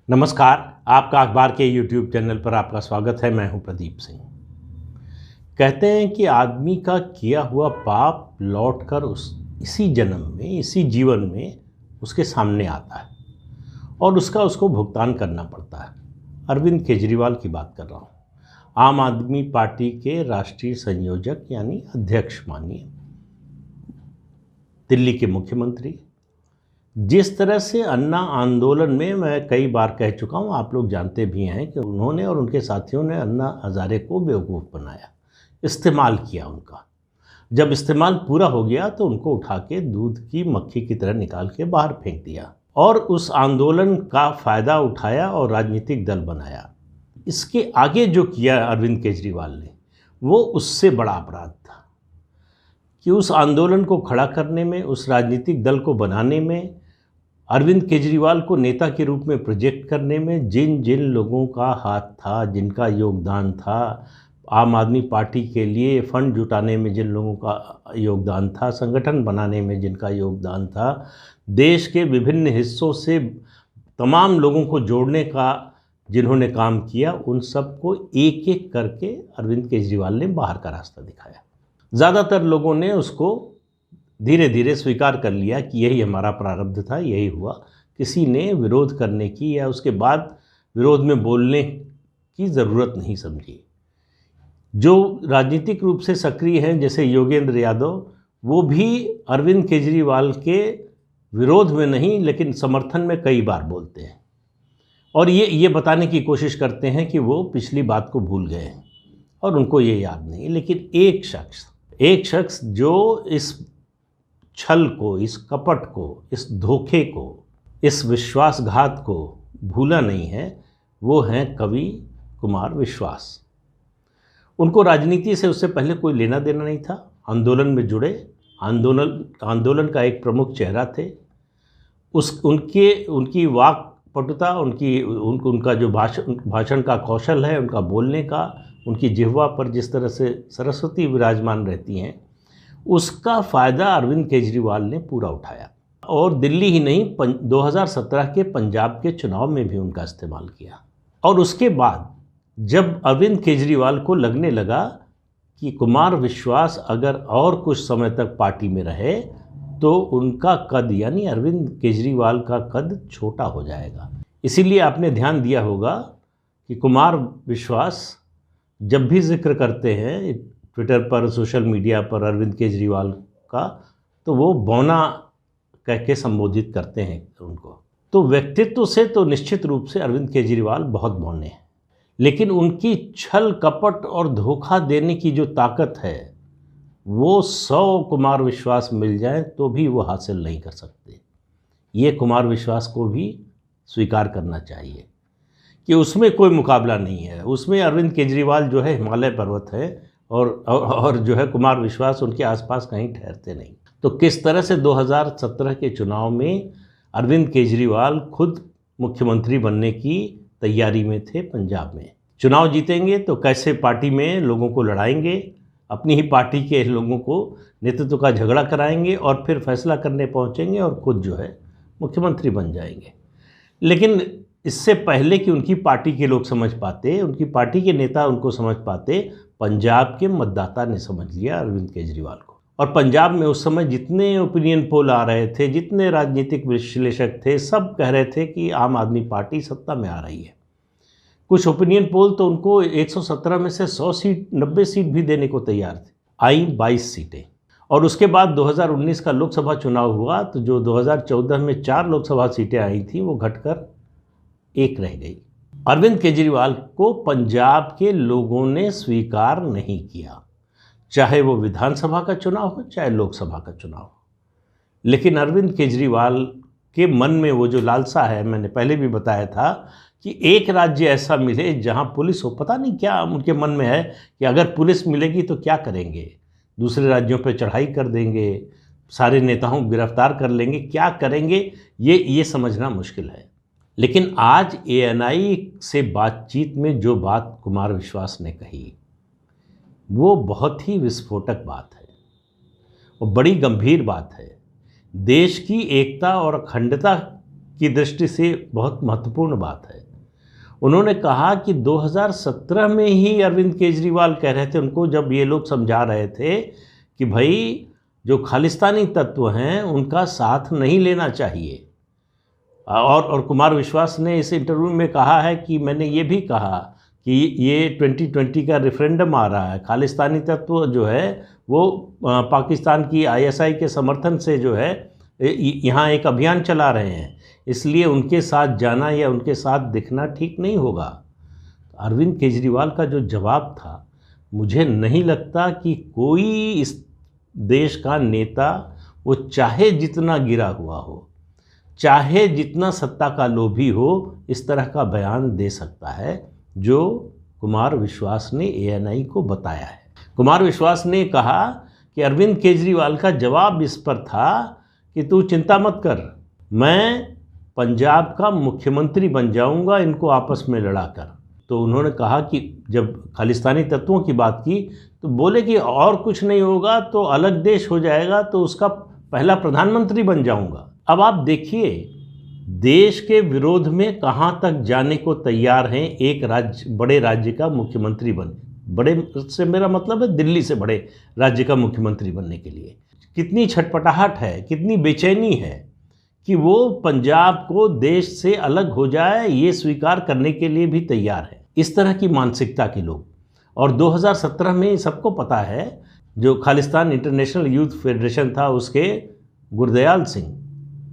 नमस्कार। आपका अखबार के YouTube चैनल पर आपका स्वागत है। मैं हूं प्रदीप सिंह। कहते हैं कि आदमी का किया हुआ पाप लौटकर इसी जन्म में, इसी जीवन में उसके सामने आता है और उसको भुगतान करना पड़ता है। अरविंद केजरीवाल की बात कर रहा हूं, आम आदमी पार्टी के राष्ट्रीय संयोजक यानी अध्यक्ष मानिए, दिल्ली के मुख्यमंत्री। जिस तरह से अन्ना आंदोलन में मैं कई बार कह चुका हूँ, आप लोग जानते भी हैं कि उन्होंने और उनके साथियों ने अन्ना हजारे को बेवकूफ़ बनाया, इस्तेमाल किया उनका। जब इस्तेमाल पूरा हो गया तो उनको उठा के दूध की मक्खी की तरह निकाल के बाहर फेंक दिया और उस आंदोलन का फ़ायदा उठाया और राजनीतिक दल बनाया। इसके आगे जो किया अरविंद केजरीवाल ने, वो उससे बड़ा अपराध था कि उस आंदोलन को खड़ा करने में, उस राजनीतिक दल को बनाने में, अरविंद केजरीवाल को नेता के रूप में प्रोजेक्ट करने में जिन जिन लोगों का हाथ था, जिनका योगदान था, आम आदमी पार्टी के लिए फंड जुटाने में जिन लोगों का योगदान था, संगठन बनाने में जिनका योगदान था, देश के विभिन्न हिस्सों से तमाम लोगों को जोड़ने का जिन्होंने काम किया, उन सबको एक एक करके अरविंद केजरीवाल ने बाहर का रास्ता दिखाया। ज़्यादातर लोगों ने उसको धीरे धीरे स्वीकार कर लिया कि यही हमारा प्रारब्ध था, यही हुआ। किसी ने विरोध करने की या उसके बाद विरोध में बोलने की ज़रूरत नहीं समझी। जो राजनीतिक रूप से सक्रिय हैं, जैसे योगेंद्र यादव, वो भी अरविंद केजरीवाल के विरोध में नहीं लेकिन समर्थन में कई बार बोलते हैं और ये बताने की कोशिश करते हैं कि वो पिछली बात को भूल गए हैं और उनको ये याद नहीं। लेकिन एक शख्स जो इस छल को, इस कपट को, इस धोखे को, इस विश्वासघात को भूला नहीं है, वो हैं कवि कुमार विश्वास। उनको राजनीति से उससे पहले कोई लेना देना नहीं था। आंदोलन में जुड़े, आंदोलन का एक प्रमुख चेहरा थे। उनकी वाक्पटुता, उनका जो भाषण का कौशल है, उनका बोलने का, उनकी जिह्वा पर जिस तरह से सरस्वती विराजमान रहती हैं, उसका फ़ायदा अरविंद केजरीवाल ने पूरा उठाया और दिल्ली ही नहीं, 2017 के पंजाब के चुनाव में भी उनका इस्तेमाल किया। और उसके बाद जब अरविंद केजरीवाल को लगने लगा कि कुमार विश्वास अगर और कुछ समय तक पार्टी में रहे तो उनका कद, यानी अरविंद केजरीवाल का कद छोटा हो जाएगा। इसीलिए आपने ध्यान दिया होगा कि कुमार विश्वास जब भी जिक्र करते हैं ट्विटर पर, सोशल मीडिया पर अरविंद केजरीवाल का, तो वो बौना कह के संबोधित करते हैं उनको। तो व्यक्तित्व से तो निश्चित रूप से अरविंद केजरीवाल बहुत बौने हैं, लेकिन उनकी छल कपट और धोखा देने की जो ताकत है, वो 100 कुमार विश्वास मिल जाए तो भी वो हासिल नहीं कर सकते। ये कुमार विश्वास को भी स्वीकार करना चाहिए कि उसमें कोई मुकाबला नहीं है। उसमें अरविंद केजरीवाल जो है हिमालय पर्वत है और जो है कुमार विश्वास उनके आसपास कहीं ठहरते नहीं। तो किस तरह से 2017 के चुनाव में अरविंद केजरीवाल खुद मुख्यमंत्री बनने की तैयारी में थे पंजाब में। चुनाव जीतेंगे तो कैसे पार्टी में लोगों को लड़ाएंगे, अपनी ही पार्टी के लोगों को नेतृत्व का झगड़ा कराएंगे और फिर फैसला करने पहुंचेंगे और खुद जो है मुख्यमंत्री बन जाएंगे। लेकिन इससे पहले कि उनकी पार्टी के लोग समझ पाते, उनकी पार्टी के नेता उनको समझ पाते, पंजाब के मतदाता ने समझ लिया अरविंद केजरीवाल को। और पंजाब में उस समय जितने ओपिनियन पोल आ रहे थे, जितने राजनीतिक विश्लेषक थे, सब कह रहे थे कि आम आदमी पार्टी सत्ता में आ रही है। कुछ ओपिनियन पोल तो उनको 117 में से 100 सीट, 90 सीट भी देने को तैयार थे। आई 22 सीटें। और उसके बाद 2019 का लोकसभा चुनाव हुआ तो जो 2014 में 4 लोकसभा सीटें आई थी, वो घटकर 1 रह गई। अरविंद केजरीवाल को पंजाब के लोगों ने स्वीकार नहीं किया, चाहे वो विधानसभा का चुनाव हो, चाहे लोकसभा का चुनाव हो। लेकिन अरविंद केजरीवाल के मन में वो जो लालसा है, मैंने पहले भी बताया था कि एक राज्य ऐसा मिले जहां पुलिस हो। पता नहीं क्या उनके मन में है कि अगर पुलिस मिलेगी तो क्या करेंगे, दूसरे राज्यों पर चढ़ाई कर देंगे, सारे नेताओं को गिरफ्तार कर लेंगे, क्या करेंगे, ये समझना मुश्किल है। लेकिन आज ANI से बातचीत में जो बात कुमार विश्वास ने कही, वो बहुत ही विस्फोटक बात है और बड़ी गंभीर बात है। देश की एकता और अखंडता की दृष्टि से बहुत महत्वपूर्ण बात है। उन्होंने कहा कि 2017 में ही अरविंद केजरीवाल कह रहे थे उनको, जब ये लोग समझा रहे थे कि भाई जो खालिस्तानी तत्व हैं उनका साथ नहीं लेना चाहिए। और कुमार विश्वास ने इस इंटरव्यू में कहा है कि मैंने ये भी कहा कि ये 2020 का रेफरेंडम आ रहा है, खालिस्तानी तत्व जो है वो पाकिस्तान की आईएसआई के समर्थन से जो है यहाँ एक अभियान चला रहे हैं, इसलिए उनके साथ जाना या उनके साथ दिखना ठीक नहीं होगा। अरविंद केजरीवाल का जो जवाब था, मुझे नहीं लगता कि कोई इस देश का नेता, वो चाहे जितना गिरा हुआ हो, चाहे जितना सत्ता का लोभी हो, इस तरह का बयान दे सकता है जो कुमार विश्वास ने एएनआई को बताया है। कुमार विश्वास ने कहा कि अरविंद केजरीवाल का जवाब इस पर था कि तू चिंता मत कर, मैं पंजाब का मुख्यमंत्री बन जाऊंगा इनको आपस में लड़ाकर। तो उन्होंने कहा कि जब खालिस्तानी तत्वों की बात की तो बोले कि और कुछ नहीं होगा तो अलग देश हो जाएगा तो उसका पहला प्रधानमंत्री बन जाऊंगा। अब आप देखिए, देश के विरोध में कहाँ तक जाने को तैयार हैं एक बड़े राज्य का मुख्यमंत्री बड़े से मेरा मतलब है दिल्ली से बड़े राज्य का मुख्यमंत्री बनने के लिए। कितनी छटपटाहट है, कितनी बेचैनी है कि वो पंजाब को देश से अलग हो जाए, ये स्वीकार करने के लिए भी तैयार है। इस तरह की मानसिकता के लोग। और 2017 में सबको पता है, जो खालिस्तान इंटरनेशनल यूथ फेडरेशन था उसके गुरदयाल सिंह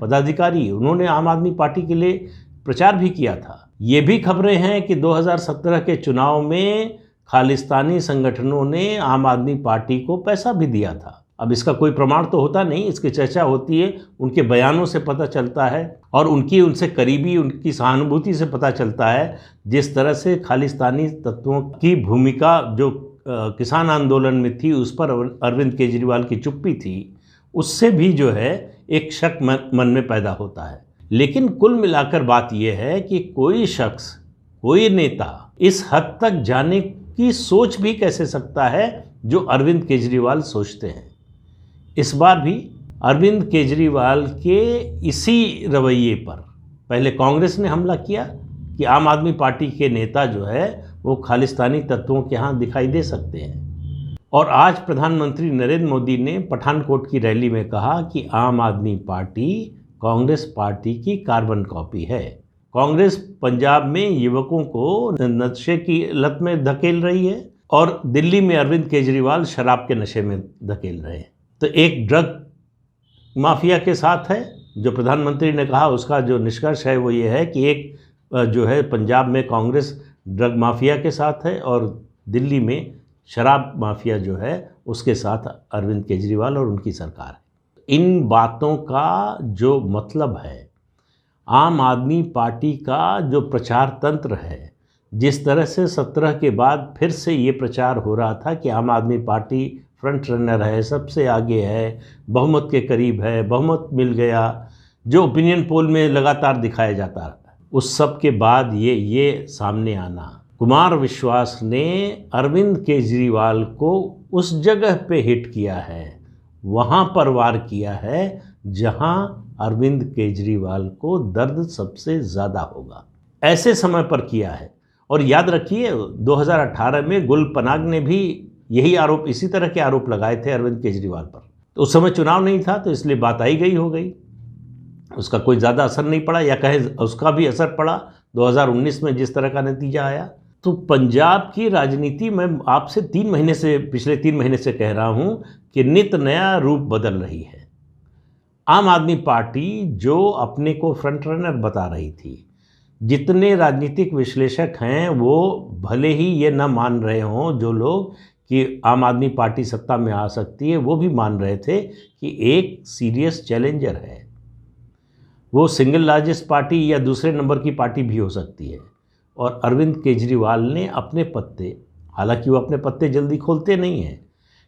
पदाधिकारी, उन्होंने आम आदमी पार्टी के लिए प्रचार भी किया था। ये भी खबरें हैं कि 2017 के चुनाव में खालिस्तानी संगठनों ने आम आदमी पार्टी को पैसा भी दिया था। अब इसका कोई प्रमाण तो होता नहीं, इसकी चर्चा होती है, उनके बयानों से पता चलता है और उनसे करीबी उनकी सहानुभूति से पता चलता है। जिस तरह से खालिस्तानी तत्वों की भूमिका जो किसान आंदोलन में थी उस पर अरविंद केजरीवाल की चुप्पी थी, उससे भी जो है एक शक मन में पैदा होता है। लेकिन कुल मिलाकर बात यह है कि कोई शख्स, कोई नेता इस हद तक जाने की सोच भी कैसे सकता है जो अरविंद केजरीवाल सोचते हैं। इस बार भी अरविंद केजरीवाल के इसी रवैये पर पहले कांग्रेस ने हमला किया कि आम आदमी पार्टी के नेता जो है वो खालिस्तानी तत्वों के यहाँ दिखाई दे सकते हैं। और आज प्रधानमंत्री नरेंद्र मोदी ने पठानकोट की रैली में कहा कि आम आदमी पार्टी कांग्रेस पार्टी की कार्बन कॉपी है। कांग्रेस पंजाब में युवकों को नशे की लत में धकेल रही है और दिल्ली में अरविंद केजरीवाल शराब के नशे में धकेल रहे हैं। तो एक ड्रग माफिया के साथ है, जो प्रधानमंत्री ने कहा उसका जो निष्कर्ष है वो ये है कि एक जो है पंजाब में कांग्रेस ड्रग माफिया के साथ है और दिल्ली में शराब माफिया जो है उसके साथ अरविंद केजरीवाल और उनकी सरकार है। इन बातों का जो मतलब है, आम आदमी पार्टी का जो प्रचार तंत्र है, जिस तरह से 17 के बाद फिर से ये प्रचार हो रहा था कि आम आदमी पार्टी फ्रंट रनर है, सबसे आगे है, बहुमत के करीब है, बहुमत मिल गया, जो ओपिनियन पोल में लगातार दिखाया जाता है, उस सब के बाद ये सामने आना, कुमार विश्वास ने अरविंद केजरीवाल को उस जगह पे हिट किया है, वहाँ पर वार किया है जहाँ अरविंद केजरीवाल को दर्द सबसे ज़्यादा होगा, ऐसे समय पर किया है। और याद रखिए 2018 में गुल पनाग ने भी यही आरोप, इसी तरह के आरोप लगाए थे अरविंद केजरीवाल पर। तो उस समय चुनाव नहीं था तो इसलिए बात आई गई हो गई, उसका कोई ज़्यादा असर नहीं पड़ा, या कहे उसका भी असर पड़ा 2019 में जिस तरह का नतीजा आया। तो पंजाब की राजनीति में आपसे पिछले 3 महीने से कह रहा हूं कि नित नया रूप बदल रही है। आम आदमी पार्टी जो अपने को फ्रंट रनर बता रही थी, जितने राजनीतिक विश्लेषक हैं वो भले ही ये न मान रहे हों, जो लोग कि आम आदमी पार्टी सत्ता में आ सकती है, वो भी मान रहे थे कि एक सीरियस चैलेंजर है, वो सिंगल लार्जेस्ट पार्टी या दूसरे नंबर की पार्टी भी हो सकती है। और अरविंद केजरीवाल ने अपने पत्ते, हालांकि वो अपने पत्ते जल्दी खोलते नहीं हैं,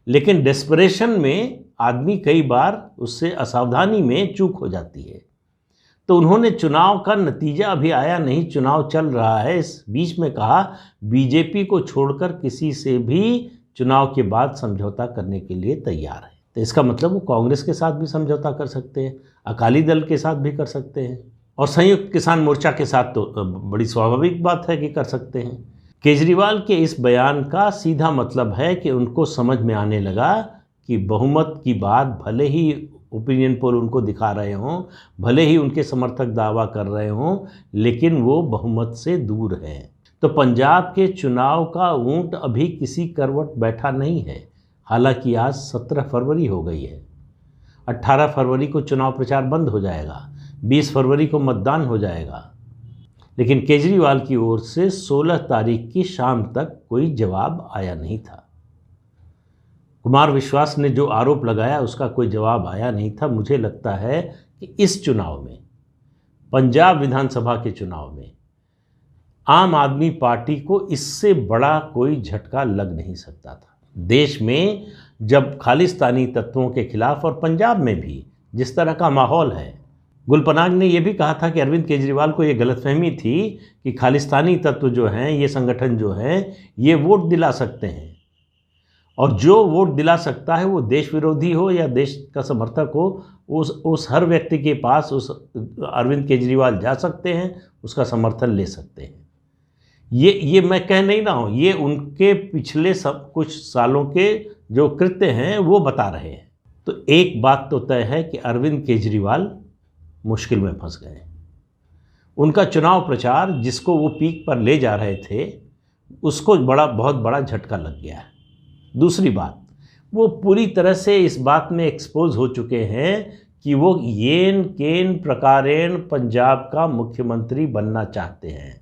लेकिन डेस्परेशन में आदमी कई बार उससे असावधानी में चूक हो जाती है। तो उन्होंने चुनाव का नतीजा अभी आया नहीं, चुनाव चल रहा है, इस बीच में कहा बीजेपी को छोड़कर किसी से भी चुनाव के बाद समझौता करने के लिए तैयार है। तो इसका मतलब वो कांग्रेस के साथ भी समझौता कर सकते हैं, अकाली दल के साथ भी कर सकते हैं। और संयुक्त किसान मोर्चा के साथ तो बड़ी स्वाभाविक बात है कि कर सकते हैं। केजरीवाल के इस बयान का सीधा मतलब है कि उनको समझ में आने लगा कि बहुमत की बात भले ही ओपिनियन पोल उनको दिखा रहे हों, भले ही उनके समर्थक दावा कर रहे हों, लेकिन वो बहुमत से दूर हैं। तो पंजाब के चुनाव का ऊंट अभी किसी करवट बैठा नहीं है। हालांकि आज 17 फरवरी हो गई है। 18 फरवरी को चुनाव प्रचार बंद हो जाएगा, 20 फरवरी को मतदान हो जाएगा, लेकिन केजरीवाल की ओर से 16 तारीख की शाम तक कोई जवाब आया नहीं था। कुमार विश्वास ने जो आरोप लगाया उसका कोई जवाब आया नहीं था। मुझे लगता है कि इस चुनाव में, पंजाब विधानसभा के चुनाव में, आम आदमी पार्टी को इससे बड़ा कोई झटका लग नहीं सकता था। देश में जब खालिस्तानी तत्वों के खिलाफ और पंजाब में भी जिस तरह का माहौल है, गुलपनाग ने यह भी कहा था कि अरविंद केजरीवाल को ये गलतफहमी थी कि खालिस्तानी तत्व जो हैं, ये संगठन जो हैं, ये वोट दिला सकते हैं, और जो वोट दिला सकता है वो देश विरोधी हो या देश का समर्थक हो, उस हर व्यक्ति के पास उस अरविंद केजरीवाल जा सकते हैं, उसका समर्थन ले सकते हैं। ये मैं कह नहीं रहा हूँ, ये उनके पिछले सब कुछ सालों के जो कृत्य हैं वो बता रहे हैं। तो एक बात तो तय है कि अरविंद केजरीवाल मुश्किल में फंस गए। उनका चुनाव प्रचार जिसको वो पीक पर ले जा रहे थे, उसको बहुत बड़ा झटका लग गया है। दूसरी बात, वो पूरी तरह से इस बात में एक्सपोज हो चुके हैं कि वो येन केन प्रकारेण पंजाब का मुख्यमंत्री बनना चाहते हैं।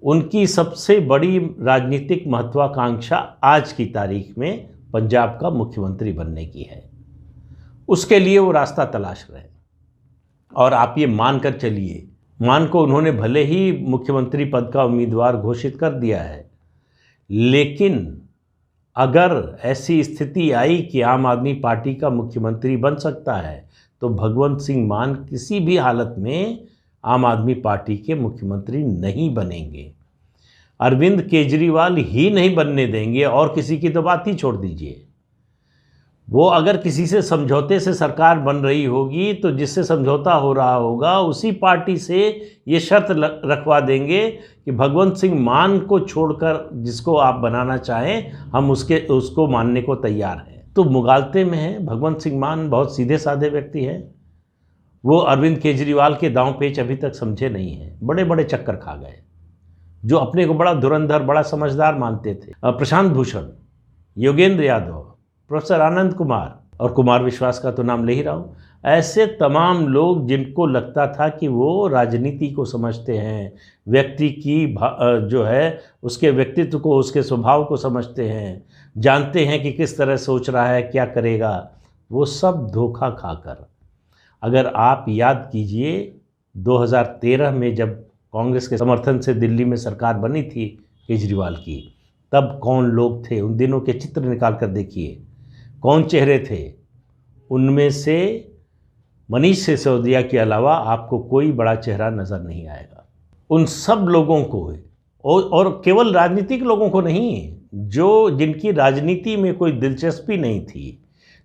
उनकी सबसे बड़ी राजनीतिक महत्वाकांक्षा आज की तारीख में पंजाब का मुख्यमंत्री बनने की है। उसके लिए वो रास्ता तलाश रहे हैं। और आप ये मान कर चलिए, मान को उन्होंने भले ही मुख्यमंत्री पद का उम्मीदवार घोषित कर दिया है, लेकिन अगर ऐसी स्थिति आई कि आम आदमी पार्टी का मुख्यमंत्री बन सकता है, तो भगवंत सिंह मान किसी भी हालत में आम आदमी पार्टी के मुख्यमंत्री नहीं बनेंगे। अरविंद केजरीवाल ही नहीं बनने देंगे, और किसी की तो बात ही छोड़ दीजिए। वो अगर किसी से समझौते से सरकार बन रही होगी, तो जिससे समझौता हो रहा होगा उसी पार्टी से ये शर्त रखवा देंगे कि भगवंत सिंह मान को छोड़कर जिसको आप बनाना चाहें, हम उसको मानने को तैयार हैं। तो मुगालते में है। भगवंत सिंह मान बहुत सीधे साधे व्यक्ति हैं। वो अरविंद केजरीवाल के दांव पेच अभी तक समझे नहीं हैं, बड़े बड़े चक्कर खा गए। जो अपने को बड़ा धुरंधर, बड़ा समझदार मानते थे, प्रशांत भूषण, योगेंद्र यादव, प्रोफेसर आनंद कुमार, और कुमार विश्वास का तो नाम ले ही रहा हूँ, ऐसे तमाम लोग जिनको लगता था कि वो राजनीति को समझते हैं, व्यक्ति की जो है उसके व्यक्तित्व को, उसके स्वभाव को समझते हैं, जानते हैं कि किस तरह सोच रहा है, क्या करेगा, वो सब धोखा खाकर। अगर आप याद कीजिए 2013 में जब कांग्रेस के समर्थन से दिल्ली में सरकार बनी थी केजरीवाल की, तब कौन लोग थे, उन दिनों के चित्र निकाल कर देखिए, कौन चेहरे थे। उनमें से मनीष सिसोदिया के अलावा आपको कोई बड़ा चेहरा नज़र नहीं आएगा। उन सब लोगों को, और केवल राजनीतिक लोगों को नहीं, जिनकी राजनीति में कोई दिलचस्पी नहीं थी,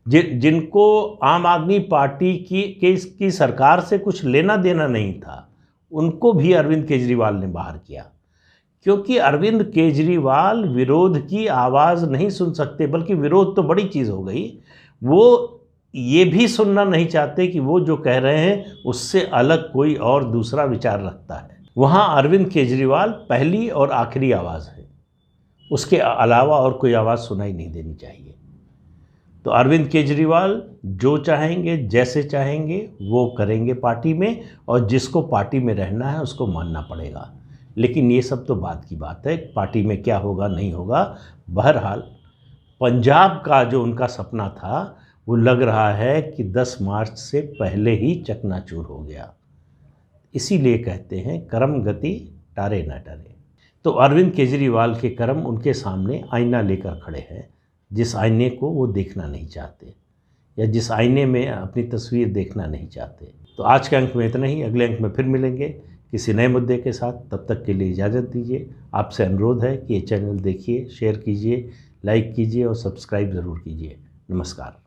जिनको आम आदमी पार्टी की सरकार से कुछ लेना देना नहीं था, उनको भी अरविंद केजरीवाल ने बाहर किया। क्योंकि अरविंद केजरीवाल विरोध की आवाज़ नहीं सुन सकते, बल्कि विरोध तो बड़ी चीज़ हो गई, वो ये भी सुनना नहीं चाहते कि वो जो कह रहे हैं उससे अलग कोई और दूसरा विचार रखता है। वहाँ अरविंद केजरीवाल पहली और आखिरी आवाज़ है, उसके अलावा और कोई आवाज़ सुनाई नहीं देनी चाहिए। तो अरविंद केजरीवाल जो चाहेंगे, जैसे चाहेंगे वो करेंगे पार्टी में, और जिसको पार्टी में रहना है उसको मानना पड़ेगा। लेकिन ये सब तो बात की बात है, पार्टी में क्या होगा नहीं होगा। बहरहाल पंजाब का जो उनका सपना था वो लग रहा है कि 10 मार्च से पहले ही चकनाचूर हो गया। इसीलिए कहते हैं कर्म गति टारे न टरे। तो अरविंद केजरीवाल के कर्म उनके सामने आईना लेकर खड़े हैं, जिस आईने को वो देखना नहीं चाहते, या जिस आईने में अपनी तस्वीर देखना नहीं चाहते। तो आज के अंक में इतना ही। अगले अंक में फिर मिलेंगे किसी नए मुद्दे के साथ। तब तक के लिए इजाज़त दीजिए। आपसे अनुरोध है कि ये चैनल देखिए, शेयर कीजिए, लाइक कीजिए और सब्सक्राइब ज़रूर कीजिए। नमस्कार।